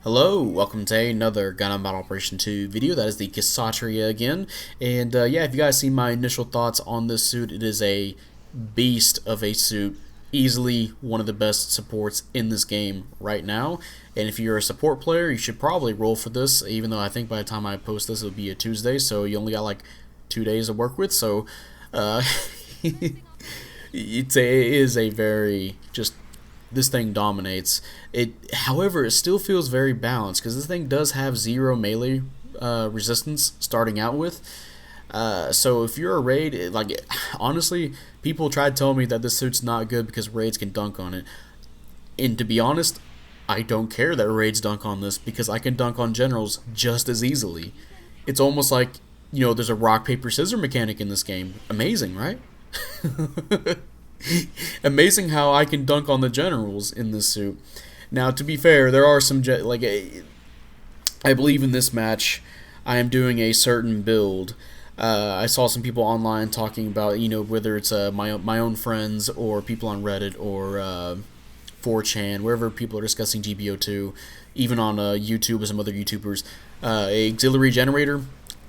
Hello, welcome to another Gundam Battle Operation 2 video. That is the Ksatria again. And yeah, if you guys seen my initial thoughts on this suit, it is a beast of a suit. Easily one of the best supports in this game right now. And if you're a support player, you should probably roll for this, even though I think by the time I post this, it'll be a Tuesday, so you only got like 2 days to work with. So, it is a very just this thing dominates. However, it still feels very balanced because this thing does have zero melee resistance starting out with. So if you're a raid, honestly, people try to tell me that this suit's not good because raids can dunk on it. And to be honest, I don't care that raids dunk on this because I can dunk on generals just as easily. It's almost like, there's a rock, paper, scissors mechanic in this game. Amazing, right? Amazing how I can dunk on the generals in this suit. Now, to be fair, there are some I believe in this match, I am doing a certain build. I saw some people online talking about, whether it's my own friends or people on Reddit or 4chan, wherever people are discussing GBO2, even on YouTube with some other YouTubers, a auxiliary generator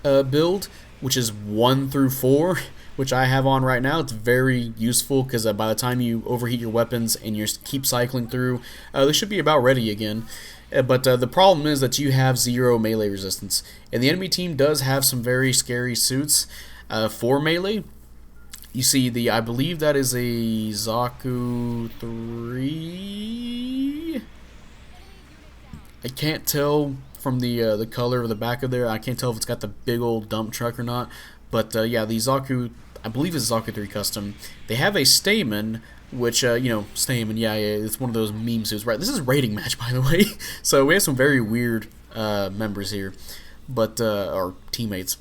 build, which is 1 through 4. Which I have on right now. It's very useful because by the time you overheat your weapons and you keep cycling through, they should be about ready again. But the problem is that you have zero melee resistance. And the enemy team does have some very scary suits for melee. You see, I believe that is a Zaku 3. I can't tell from the color of the back of there. I can't tell if it's got the big old dump truck or not. But yeah, the Zaku, I believe it's Zaku 3 Custom. They have a Stamen, which, Stamen, yeah, it's one of those meme suits, right? This is a rating match, by the way. So we have some very weird members here, but, or teammates.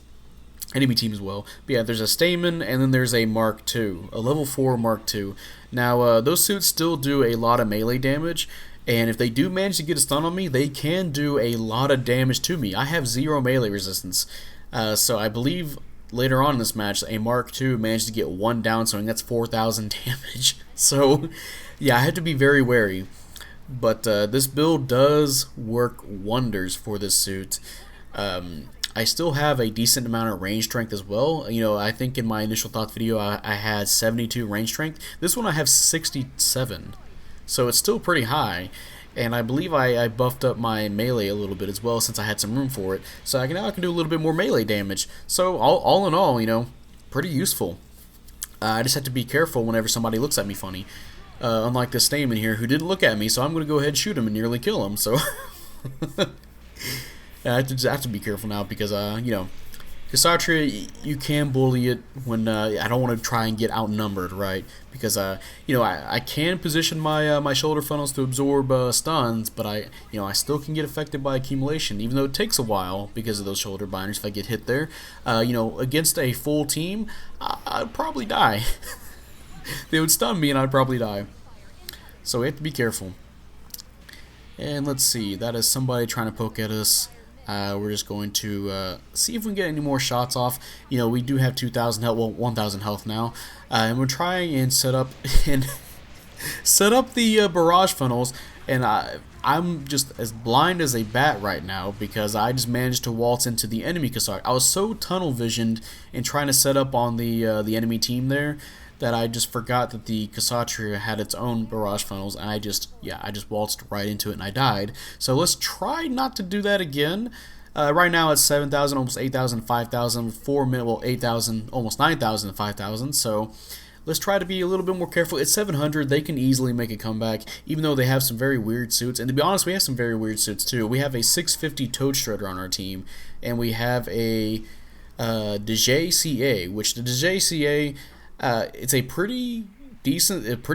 Enemy team as well. But yeah, there's a Stamen, and then there's a Mark II, a level 4 Mark II. Now, those suits still do a lot of melee damage, and if they do manage to get a stun on me, they can do a lot of damage to me. I have zero melee resistance. So I believe later on in this match, a Mark II managed to get 1 down swing. That's 4,000 damage. So, yeah, I had to be very wary. But this build does work wonders for this suit. I still have a decent amount of range strength as well. I think in my initial thoughts video, I had 72 range strength. This one I have 67. So it's still pretty high. And I believe I buffed up my melee a little bit as well since I had some room for it. So now I can do a little bit more melee damage. So all in all, pretty useful. I just have to be careful whenever somebody looks at me funny. Unlike this Stamen here who didn't look at me, so I'm going to go ahead and shoot him and nearly kill him. So I have to be careful now because, Ksatria, you can bully it when I don't want to try and get outnumbered, right? Because I can position my my shoulder funnels to absorb stuns, but I still can get affected by accumulation, even though it takes a while because of those shoulder binders. If I get hit there, against a full team, I'd probably die. They would stun me, and I'd probably die. So we have to be careful. And let's see, that is somebody trying to poke at us. We're just going to see if we can get any more shots off. We do have 2,000 health, well, 1,000 health now, and we're trying and set up the barrage funnels. And I'm just as blind as a bat right now because I just managed to waltz into the enemy Ksatria. I was so tunnel visioned in trying to set up on the enemy team there that I just forgot that the Ksatria had its own barrage funnels, and I just waltzed right into it and I died. So let's try not to do that again. Right now it's 7,000, almost 8,000, 5,000, 4 minutes, well 8,000, almost 9,000, 5,000. So let's try to be a little bit more careful. It's 700. They can easily make a comeback, even though they have some very weird suits. And to be honest, we have some very weird suits too. We have a 650 Toad Shredder on our team, and we have a DJCA, which the DJCA, it's a pretty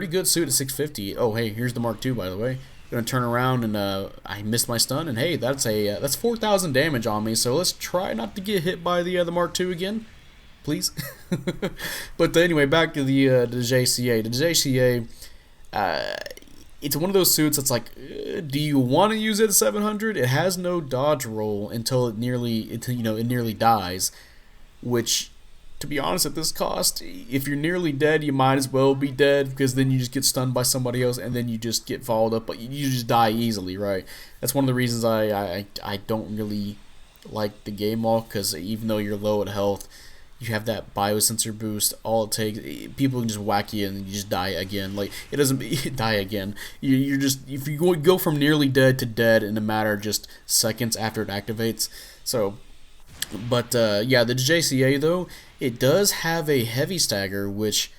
good suit at 650. Oh, hey, here's the Mark II, by the way. Gonna turn around and I missed my stun, and hey, that's 4,000 damage on me. So let's try not to get hit by the Mark II again, please. But anyway, back to the JCA. The JCA, it's one of those suits that's like, do you want to use it at 700? It has no dodge roll until it nearly dies, which to be honest, at this cost, if you're nearly dead, you might as well be dead, because then you just get stunned by somebody else, and then you just get followed up, but you just die easily, right? That's one of the reasons I don't really like the game all, because even though you're low at health, you have that biosensor boost. All it takes, people can just whack you and you just die again. Like, it doesn't die again. You're just, if you go from nearly dead to dead in a matter of just seconds after it activates. So, but yeah, the JCA though, it does have a heavy stagger, which,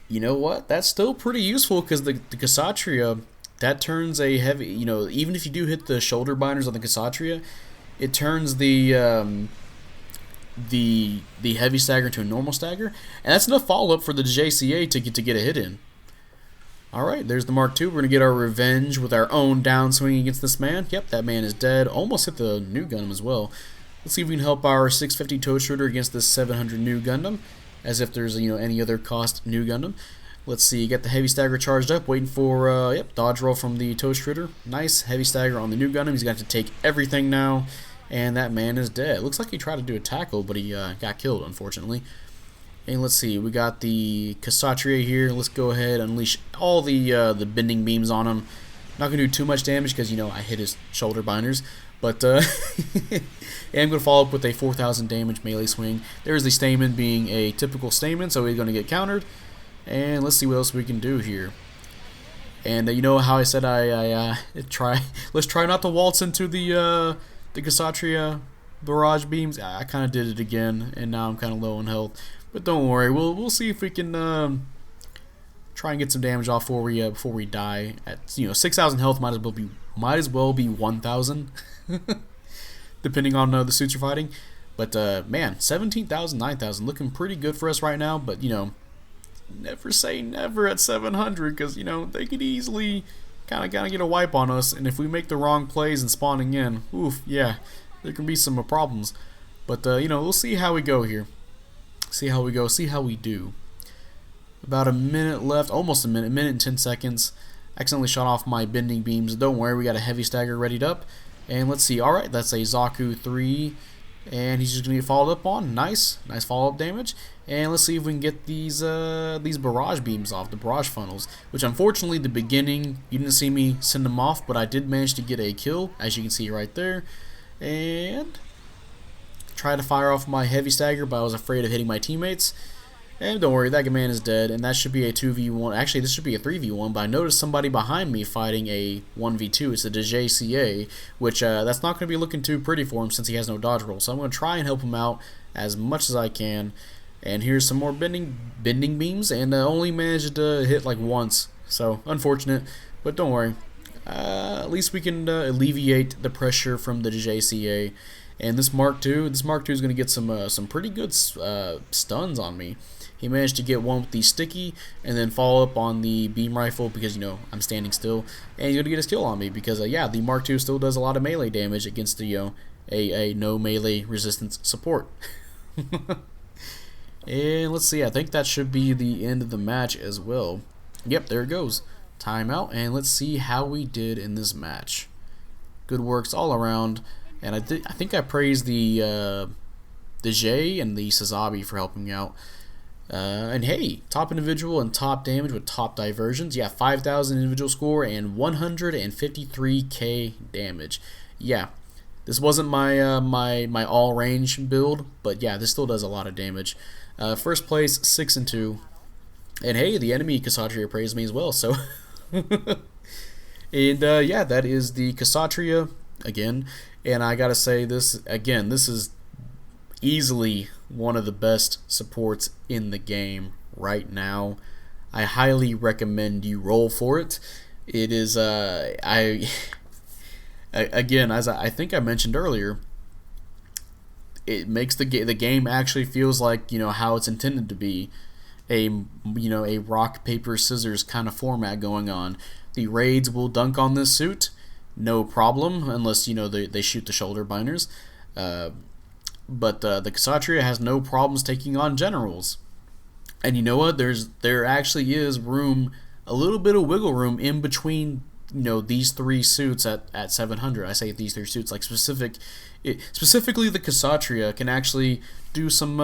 you know what, that's still pretty useful, because the Kshatriya, that turns a heavy, even if you do hit the shoulder binders on the Kshatriya, it turns the heavy stagger into a normal stagger, and that's enough follow-up for the JCA to get a hit in. Alright, there's the Mark II. We're going to get our revenge with our own downswing against this man. Yep, that man is dead. Almost hit the new Gundam as well. Let's see if we can help our 650 Toast Shooter against this 700 new Gundam, as if there's any other cost new Gundam. Let's see, get the heavy stagger charged up, waiting for dodge roll from the Toast Shooter. Nice heavy stagger on the new Gundam. He's got to take everything now, and that man is dead. Looks like he tried to do a tackle, but he got killed, unfortunately. And let's see, we got the Kshatriya here. Let's go ahead and unleash all the bending beams on him. Not going to do too much damage because, I hit his shoulder binders. But and I'm going to follow up with a 4,000 damage melee swing. There's the Stamen being a typical Stamen, so he's going to get countered. And let's see what else we can do here. And you know how I said let's try not to waltz into the Kshatriya barrage beams. I kind of did it again, and now I'm kind of low on health. But don't worry, we'll see if we can try and get some damage off before we die. At 6,000 health, might as well be 1,000, depending on the suits you're fighting. But man, 17,000, 9,000, looking pretty good for us right now. But never say never at 700, because they could easily kind of get a wipe on us, and if we make the wrong plays and spawning in, oof, yeah, there can be some problems. But we'll see how we go here. See how we do. About a minute left, almost a minute and 10 seconds. Accidentally shot off my bending beams. Don't worry, we got a heavy stagger readied up. And let's see, alright, that's a Zaku 3, and he's just going to get followed up on. Nice follow-up damage. And let's see if we can get these barrage beams off, the barrage funnels, which unfortunately the beginning, you didn't see me send them off, but I did manage to get a kill, as you can see right there. And try to fire off my heavy stagger, but I was afraid of hitting my teammates. And don't worry, that man is dead, and that should be a 2v1. Actually, this should be a 3v1, but I noticed somebody behind me fighting a 1v2. It's a JCA, which that's not going to be looking too pretty for him since he has no dodge roll. So I'm going to try and help him out as much as I can. And here's some more bending beams, and only managed to hit like once. So, unfortunate, but don't worry. At least we can alleviate the pressure from the JCA. And this Mark II is going to get some pretty good stuns on me. He managed to get one with the sticky, and then follow up on the beam rifle because I'm standing still, and he's going to get his kill on me because yeah, the Mark II still does a lot of melee damage against the a no melee resistance support. And let's see, I think that should be the end of the match as well. Yep, there it goes. Timeout, and let's see how we did in this match. Good works all around. And I think I praised the J and the Sazabi for helping me out. And hey, top individual and top damage with top diversions. Yeah, 5,000 individual score and 153k damage. Yeah, this wasn't my my all range build, but yeah, this still does a lot of damage. First place, 6-2. And hey, the enemy Kshatriya praised me as well. So, and yeah, that is the Kshatriya again. And I gotta say this again, this is easily one of the best supports in the game right now. I highly recommend you roll for it. It is again, as I think I mentioned earlier, it makes the game actually feels like how it's intended to be, a rock paper scissors kind of format going on. The raids will dunk on this suit, no problem, unless they shoot the shoulder binders. But the Kshatriya has no problems taking on generals. And you know what? There actually is room, a little bit of wiggle room in between these three suits at 700. I say these three suits like specifically the Kshatriya can actually do some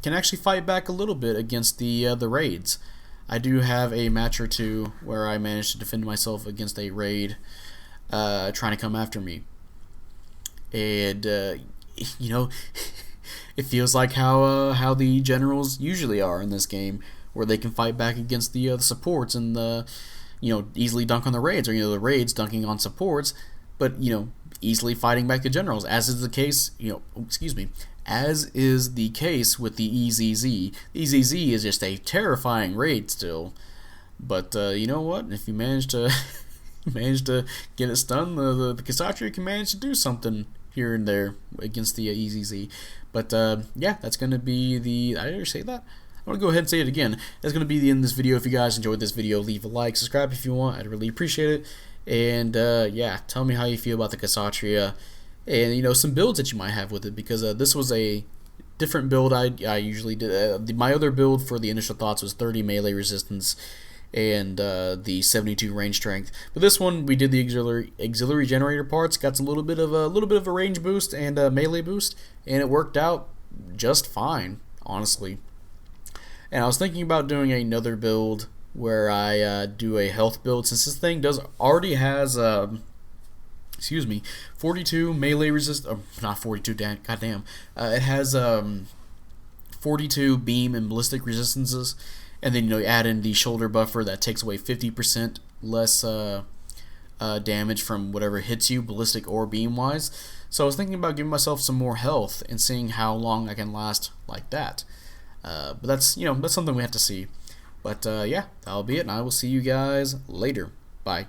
can actually fight back a little bit against the raids. I do have a match or two where I managed to defend myself against a raid trying to come after me, and you know it feels like how the generals usually are in this game, where they can fight back against the supports and easily dunk on the raids, or the raids dunking on supports, but easily fighting back the generals, as is the case as is the case with the EZZ. The EZZ is just a terrifying raid still, but you know what? If you manage to get it stunned, the Kshatriya can manage to do something here and there against the EZZ. But yeah, that's gonna be the. I didn't say that. I'm gonna go ahead and say it again. That's gonna be the end of this video. If you guys enjoyed this video, leave a like, subscribe if you want. I'd really appreciate it. And yeah, tell me how you feel about the Kshatriya, and some builds that you might have with it, because this was a different build I usually did. My other build for the initial thoughts was 30 melee resistance and the 72 range strength. But this one, we did the auxiliary generator parts, got a little bit of a range boost and a melee boost, and it worked out just fine, honestly. And I was thinking about doing another build where I do a health build, since this thing already has 42 melee resist. Not 42, goddamn. It has 42 beam and ballistic resistances, and then you add in the shoulder buffer that takes away 50% less damage from whatever hits you, ballistic or beam wise. So I was thinking about giving myself some more health and seeing how long I can last like that. But that's something we have to see. But yeah, that'll be it, and I will see you guys later. Bye.